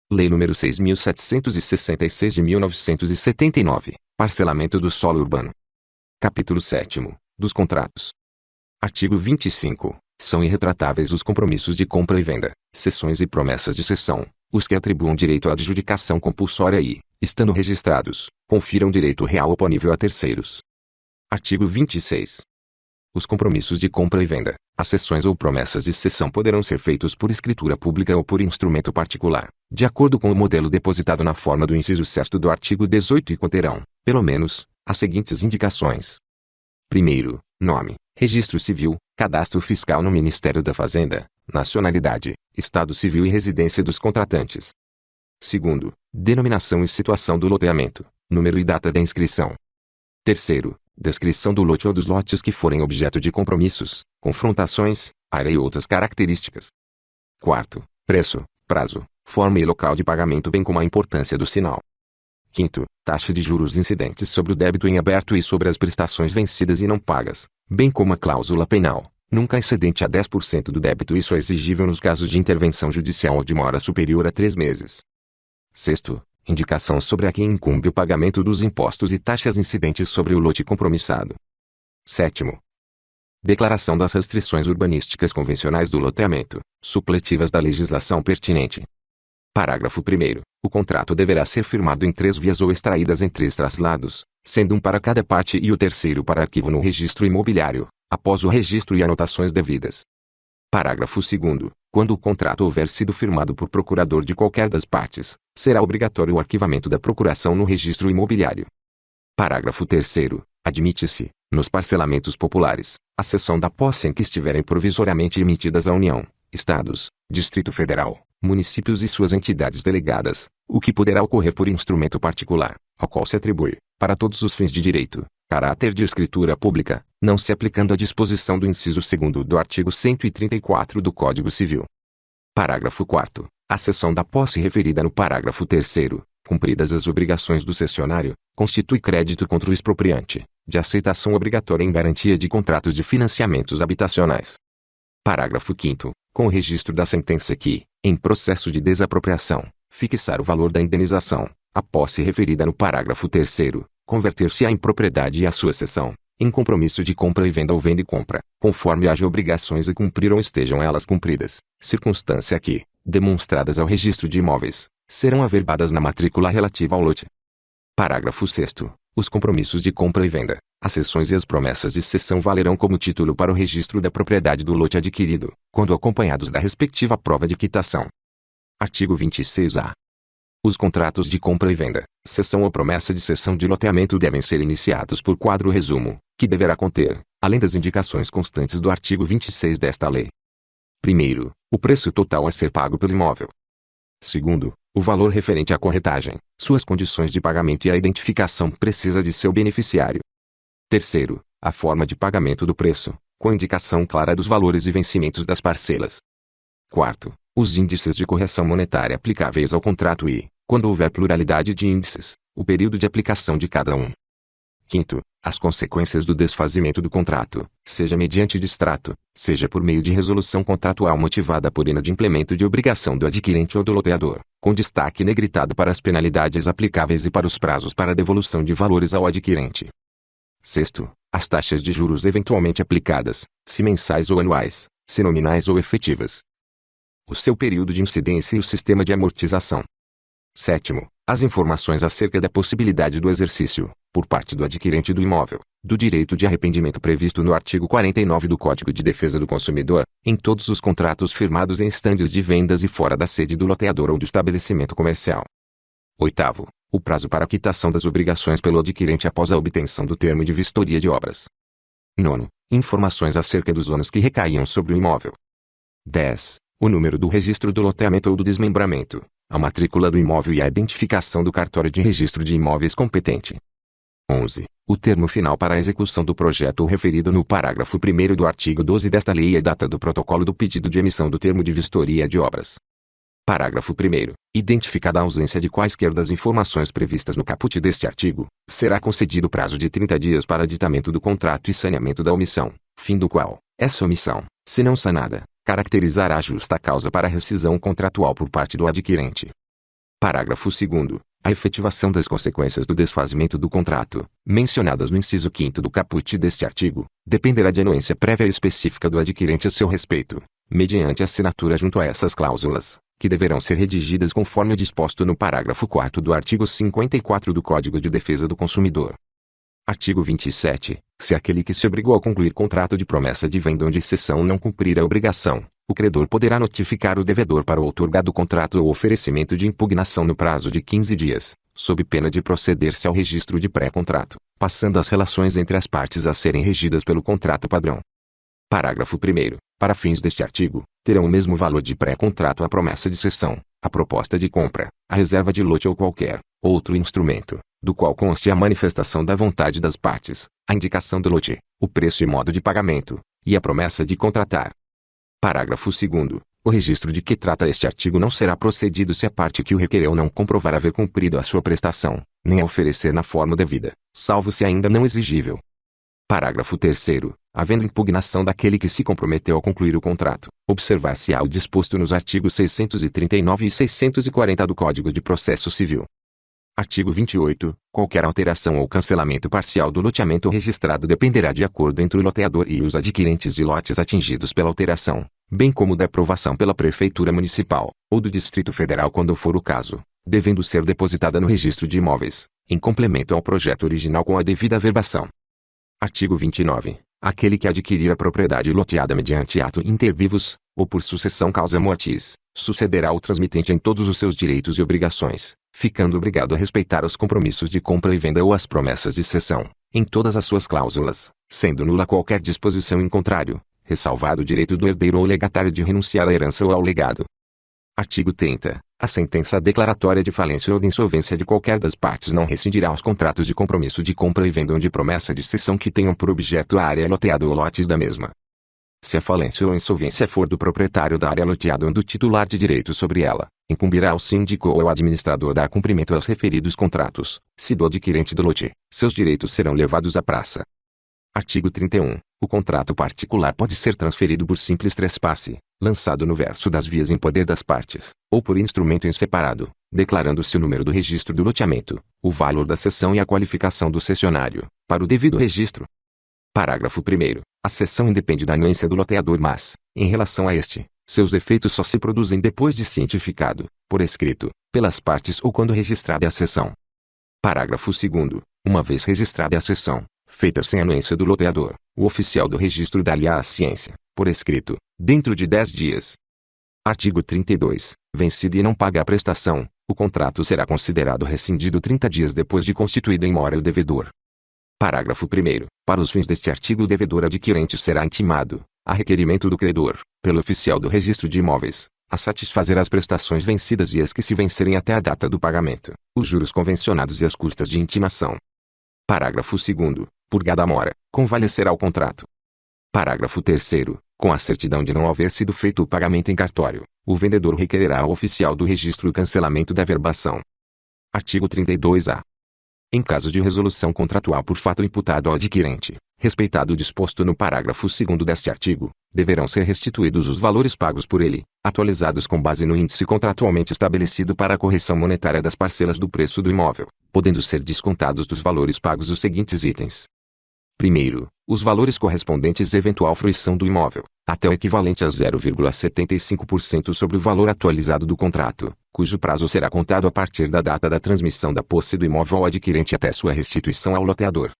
Lei nº 6.766 de 1979, Parcelamento do solo urbano. Capítulo 7º, dos contratos. Artigo 25. São irretratáveis os compromissos de compra e venda, cessões e promessas de cessão, os que atribuam direito à adjudicação compulsória e, estando registrados, confiram direito real oponível a terceiros. Artigo 26. Os compromissos de compra e venda, as cessões ou promessas de cessão poderão ser feitos por escritura pública ou por instrumento particular, de acordo com o modelo depositado na forma do inciso 6º do artigo 18 e conterão, pelo menos, as seguintes indicações. Primeiro, nome, registro civil, cadastro fiscal no Ministério da Fazenda, nacionalidade, estado civil e residência dos contratantes. Segundo, denominação e situação do loteamento, número e data da inscrição. Terceiro, descrição do lote ou dos lotes que forem objeto de compromissos, confrontações, área e outras características. Quarto, preço, prazo, forma e local de pagamento bem como a importância do sinal. Quinto, taxa de juros incidentes sobre o débito em aberto e sobre as prestações vencidas e não pagas, bem como a cláusula penal, nunca excedente a 10% do débito e só exigível nos casos de intervenção judicial ou de mora superior a 3 meses. Sexto, indicação sobre a quem incumbe o pagamento dos impostos e taxas incidentes sobre o lote compromissado. Sétimo, declaração das restrições urbanísticas convencionais do loteamento, supletivas da legislação pertinente. Parágrafo 1º. O contrato deverá ser firmado em 3 vias ou extraídas em 3 traslados, sendo um para cada parte e o terceiro para arquivo no registro imobiliário, após o registro e anotações devidas. Parágrafo 2º. Quando o contrato houver sido firmado por procurador de qualquer das partes, será obrigatório o arquivamento da procuração no registro imobiliário. Parágrafo 3º. Admite-se, nos parcelamentos populares, a cessão da posse em que estiverem provisoriamente emitidas à União, Estados, Distrito Federal, municípios e suas entidades delegadas, o que poderá ocorrer por instrumento particular, ao qual se atribui, para todos os fins de direito, caráter de escritura pública, não se aplicando a disposição do inciso 2º do artigo 134 do Código Civil. Parágrafo 4º. A cessão da posse referida no parágrafo 3º, cumpridas as obrigações do cessionário, constitui crédito contra o expropriante, de aceitação obrigatória em garantia de contratos de financiamentos habitacionais. Parágrafo 5º. Com o registro da sentença que, em processo de desapropriação, fixar o valor da indenização, a posse referida no parágrafo 3º, converter-se-á em propriedade e a sua cessão, em compromisso de compra e venda ou venda e compra, conforme haja obrigações a cumprir ou estejam elas cumpridas, circunstância que, demonstradas ao registro de imóveis, serão averbadas na matrícula relativa ao lote. Parágrafo 6º. Os compromissos de compra e venda, as cessões e as promessas de cessão valerão como título para o registro da propriedade do lote adquirido, quando acompanhados da respectiva prova de quitação. Artigo 26-A. Os contratos de compra e venda, cessão ou promessa de cessão de loteamento devem ser iniciados por quadro resumo, que deverá conter, além das indicações constantes do artigo 26 desta lei. Primeiro, o preço total a ser pago pelo imóvel. Segundo, o valor referente à corretagem, suas condições de pagamento e a identificação precisa de seu beneficiário. Terceiro, a forma de pagamento do preço, com indicação clara dos valores e vencimentos das parcelas. Quarto, os índices de correção monetária aplicáveis ao contrato e, quando houver pluralidade de índices, o período de aplicação de cada um. Quinto, as consequências do desfazimento do contrato, seja mediante distrato, seja por meio de resolução contratual motivada por inadimplemento de obrigação do adquirente ou do loteador, com destaque negritado para as penalidades aplicáveis e para os prazos para devolução de valores ao adquirente. Sexto, as taxas de juros eventualmente aplicadas, se mensais ou anuais, se nominais ou efetivas. O seu período de incidência e o sistema de amortização. Sétimo, as informações acerca da possibilidade do exercício, por parte do adquirente do imóvel, do direito de arrependimento previsto no artigo 49 do Código de Defesa do Consumidor, em todos os contratos firmados em estandes de vendas e fora da sede do loteador ou do estabelecimento comercial. Oitavo, o prazo para a quitação das obrigações pelo adquirente após a obtenção do termo de vistoria de obras. Nono, informações acerca dos ônus que recaiam sobre o imóvel. 10. O número do registro do loteamento ou do desmembramento, a matrícula do imóvel e a identificação do cartório de registro de imóveis competente. 11. O termo final para a execução do projeto referido no parágrafo 1º do artigo 12 desta lei e a data do protocolo do pedido de emissão do termo de vistoria de obras. Parágrafo 1º. Identificada a ausência de quaisquer das informações previstas no caput deste artigo, será concedido prazo de 30 dias para aditamento do contrato e saneamento da omissão, fim do qual, essa omissão, se não sanada, caracterizará a justa causa para rescisão contratual por parte do adquirente. Parágrafo 2º. A efetivação das consequências do desfazimento do contrato, mencionadas no inciso 5º do caput deste artigo, dependerá de anuência prévia e específica do adquirente a seu respeito, mediante assinatura junto a essas cláusulas, que deverão ser redigidas conforme o disposto no parágrafo 4º do artigo 54 do Código de Defesa do Consumidor. Artigo 27. Se aquele que se obrigou a concluir contrato de promessa de venda ou de cessão não cumprir a obrigação, o credor poderá notificar o devedor para o outorgar do contrato ou oferecimento de impugnação no prazo de 15 dias, sob pena de proceder-se ao registro de pré-contrato, passando as relações entre as partes a serem regidas pelo contrato padrão. Parágrafo 1º. Para fins deste artigo, terão o mesmo valor de pré-contrato a promessa de cessão, a proposta de compra, a reserva de lote ou qualquer outro instrumento, do qual conste a manifestação da vontade das partes, a indicação do lote, o preço e modo de pagamento, e a promessa de contratar. Parágrafo 2º. O registro de que trata este artigo não será procedido se a parte que o requereu não comprovar haver cumprido a sua prestação, nem a oferecer na forma devida, salvo se ainda não exigível. Parágrafo 3º. Havendo impugnação daquele que se comprometeu a concluir o contrato, observar-se-á o disposto nos artigos 639 e 640 do Código de Processo Civil. Artigo 28. Qualquer alteração ou cancelamento parcial do loteamento registrado dependerá de acordo entre o loteador e os adquirentes de lotes atingidos pela alteração, bem como da aprovação pela Prefeitura Municipal, ou do Distrito Federal quando for o caso, devendo ser depositada no Registro de Imóveis, em complemento ao projeto original com a devida averbação. Artigo 29. Aquele que adquirir a propriedade loteada mediante ato inter vivos, ou por sucessão causa mortis, sucederá ao transmitente em todos os seus direitos e obrigações, ficando obrigado a respeitar os compromissos de compra e venda ou as promessas de cessão, em todas as suas cláusulas, sendo nula qualquer disposição em contrário, ressalvado o direito do herdeiro ou legatário de renunciar à herança ou ao legado. Artigo 30. A sentença declaratória de falência ou de insolvência de qualquer das partes não rescindirá os contratos de compromisso de compra e venda ou de promessa de cessão que tenham por objeto a área loteada ou lotes da mesma. Se a falência ou insolvência for do proprietário da área loteada ou do titular de direito sobre ela, incumbirá ao síndico ou ao administrador dar cumprimento aos referidos contratos. Se do adquirente do lote, seus direitos serão levados à praça. Artigo 31. O contrato particular pode ser transferido por simples trespasse, lançado no verso das vias em poder das partes, ou por instrumento em separado, declarando-se o número do registro do loteamento, o valor da cessão e a qualificação do cessionário, para o devido registro. Parágrafo 1º. A cessão independe da anuência do loteador mas, em relação a este, seus efeitos só se produzem depois de cientificado, por escrito, pelas partes ou quando registrada a cessão. Parágrafo 2º. Uma vez registrada a cessão, feita sem anuência do loteador, o oficial do registro dar-lhe-á a ciência, por escrito, dentro de 10 dias. Artigo 32. Vencida e não paga a prestação, o contrato será considerado rescindido 30 dias depois de constituído em mora o devedor. Parágrafo 1º. Para os fins deste artigo o devedor adquirente será intimado, a requerimento do credor, pelo oficial do registro de imóveis, a satisfazer as prestações vencidas e as que se vencerem até a data do pagamento, os juros convencionados e as custas de intimação. Parágrafo 2º. Purgada a mora, convalescerá o contrato. Parágrafo 3º. Com a certidão de não haver sido feito o pagamento em cartório, o vendedor requererá ao oficial do registro o cancelamento da averbação. Artigo 32-A. Em caso de resolução contratual por fato imputado ao adquirente, respeitado o disposto no parágrafo 2º deste artigo, deverão ser restituídos os valores pagos por ele, atualizados com base no índice contratualmente estabelecido para a correção monetária das parcelas do preço do imóvel, podendo ser descontados dos valores pagos os seguintes itens. Primeiro, os valores correspondentes à eventual fruição do imóvel, até o equivalente a 0,75% sobre o valor atualizado do contrato, cujo prazo será contado a partir da data da transmissão da posse do imóvel ao adquirente até sua restituição ao loteador.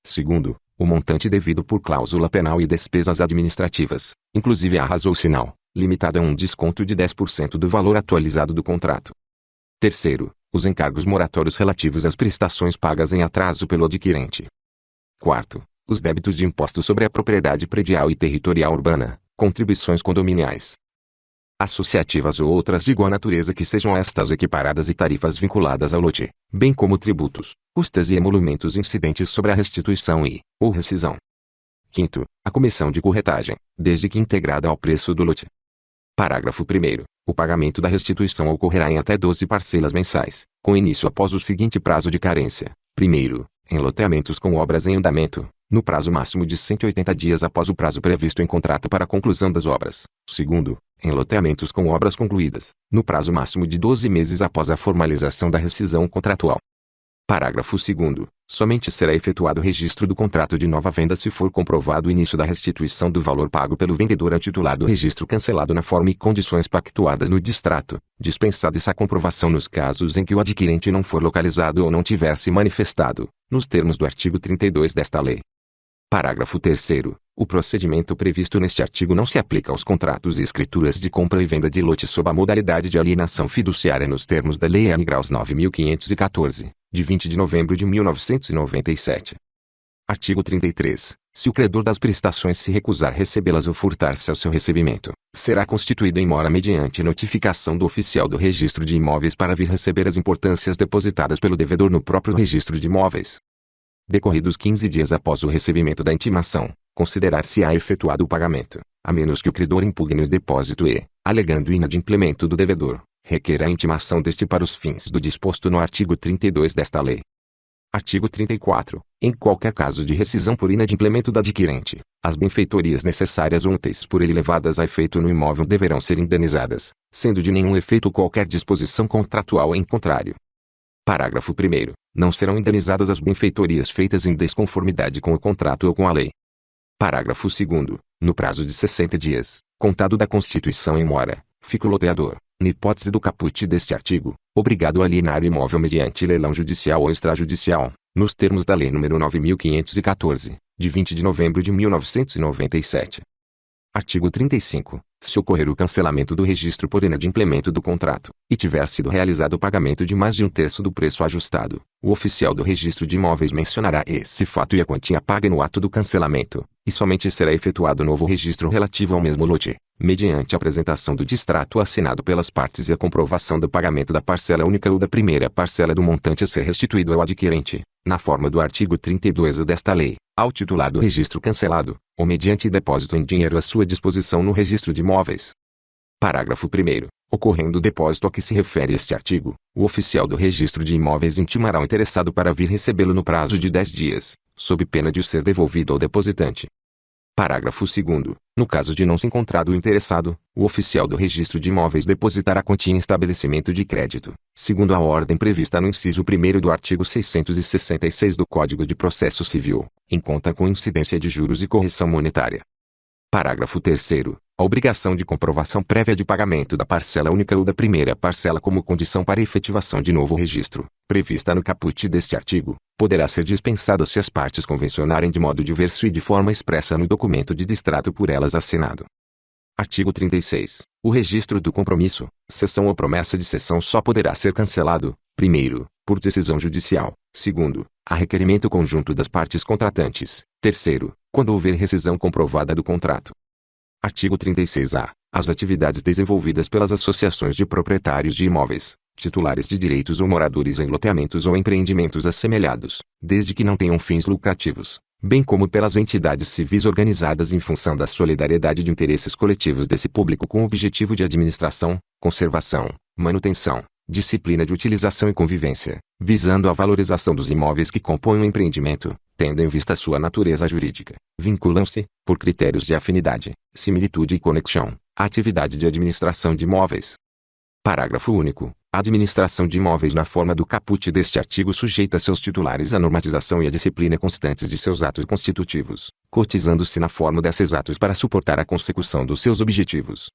Segundo, o montante devido por cláusula penal e despesas administrativas, inclusive arras ou sinal, limitado a um desconto de 10% do valor atualizado do contrato. Terceiro, os encargos moratórios relativos às prestações pagas em atraso pelo adquirente. Quarto, os débitos de imposto sobre a propriedade predial e territorial urbana, contribuições condominiais, associativas ou outras de igual natureza que sejam estas equiparadas e tarifas vinculadas ao lote, bem como tributos, custas e emolumentos incidentes sobre a restituição ou rescisão. Quinto, a comissão de corretagem, desde que integrada ao preço do lote. Parágrafo 1º. O pagamento da restituição ocorrerá em até 12 parcelas mensais, com início após o seguinte prazo de carência. Primeiro, em loteamentos com obras em andamento, no prazo máximo de 180 dias após o prazo previsto em contrato para a conclusão das obras. Segundo, em loteamentos com obras concluídas, no prazo máximo de 12 meses após a formalização da rescisão contratual. Parágrafo 2º. Somente será efetuado o registro do contrato de nova venda se for comprovado o início da restituição do valor pago pelo vendedor ao titular do registro cancelado na forma e condições pactuadas no distrato, dispensada essa comprovação nos casos em que o adquirente não for localizado ou não tiver se manifestado, nos termos do artigo 32 desta lei. Parágrafo 3º. O procedimento previsto neste artigo não se aplica aos contratos e escrituras de compra e venda de lotes sob a modalidade de alienação fiduciária nos termos da Lei N. Graus 9.514, de 20 de novembro de 1997. Artigo 33. Se o credor das prestações se recusar recebê-las ou furtar-se ao seu recebimento, será constituído em mora mediante notificação do oficial do registro de imóveis para vir receber as importâncias depositadas pelo devedor no próprio registro de imóveis. Decorridos 15 dias após o recebimento da intimação, considerar-se-á efetuado o pagamento, a menos que o credor impugne o depósito e, alegando inadimplemento do devedor, requer a intimação deste para os fins do disposto no artigo 32 desta lei. Artigo 34. Em qualquer caso de rescisão por inadimplemento do adquirente, as benfeitorias necessárias ou úteis por ele levadas a efeito no imóvel deverão ser indenizadas, sendo de nenhum efeito qualquer disposição contratual em contrário. Parágrafo 1º. Não serão indenizadas as benfeitorias feitas em desconformidade com o contrato ou com a lei. Parágrafo 2º. No prazo de 60 dias, contado da constituição em mora, fica o loteador, na hipótese do caput deste artigo, obrigado a alienar o imóvel mediante leilão judicial ou extrajudicial, nos termos da Lei nº 9.514, de 20 de novembro de 1997. Artigo 35. Se ocorrer o cancelamento do registro por inadimplemento do contrato, e tiver sido realizado o pagamento de mais de 1/3 do preço ajustado, o oficial do registro de imóveis mencionará esse fato e a quantia paga no ato do cancelamento, e somente será efetuado novo registro relativo ao mesmo lote, mediante a apresentação do distrato assinado pelas partes e a comprovação do pagamento da parcela única ou da primeira parcela do montante a ser restituído ao adquirente, na forma do artigo 32 desta lei, ao titular do registro cancelado, ou mediante depósito em dinheiro à sua disposição no registro de imóveis. Parágrafo 1º. Ocorrendo o depósito a que se refere este artigo, o oficial do registro de imóveis intimará o interessado para vir recebê-lo no prazo de 10 dias, sob pena de ser devolvido ao depositante. Parágrafo 2º. No caso de não se encontrar o interessado, o oficial do registro de imóveis depositará a quantia em estabelecimento de crédito, segundo a ordem prevista no inciso 1º do artigo 666 do Código de Processo Civil, em conta com incidência de juros e correção monetária. Parágrafo 3º. A obrigação de comprovação prévia de pagamento da parcela única ou da primeira parcela como condição para efetivação de novo registro, prevista no caput deste artigo, poderá ser dispensada se as partes convencionarem de modo diverso e de forma expressa no documento de distrato por elas assinado. Artigo 36. O registro do compromisso, cessão ou promessa de cessão só poderá ser cancelado, primeiro, por decisão judicial, segundo, a requerimento conjunto das partes contratantes, terceiro, quando houver rescisão comprovada do contrato. Artigo 36-A. As atividades desenvolvidas pelas associações de proprietários de imóveis, titulares de direitos ou moradores em loteamentos ou empreendimentos assemelhados, desde que não tenham fins lucrativos, bem como pelas entidades civis organizadas em função da solidariedade de interesses coletivos desse público com o objetivo de administração, conservação, manutenção, disciplina de utilização e convivência, visando a valorização dos imóveis que compõem o empreendimento, tendo em vista sua natureza jurídica, vinculam-se, por critérios de afinidade, similitude e conexão, à atividade de administração de imóveis. Parágrafo único. A administração de imóveis na forma do caput deste artigo sujeita seus titulares à normatização e à disciplina constantes de seus atos constitutivos, cotizando-se na forma desses atos para suportar a consecução dos seus objetivos.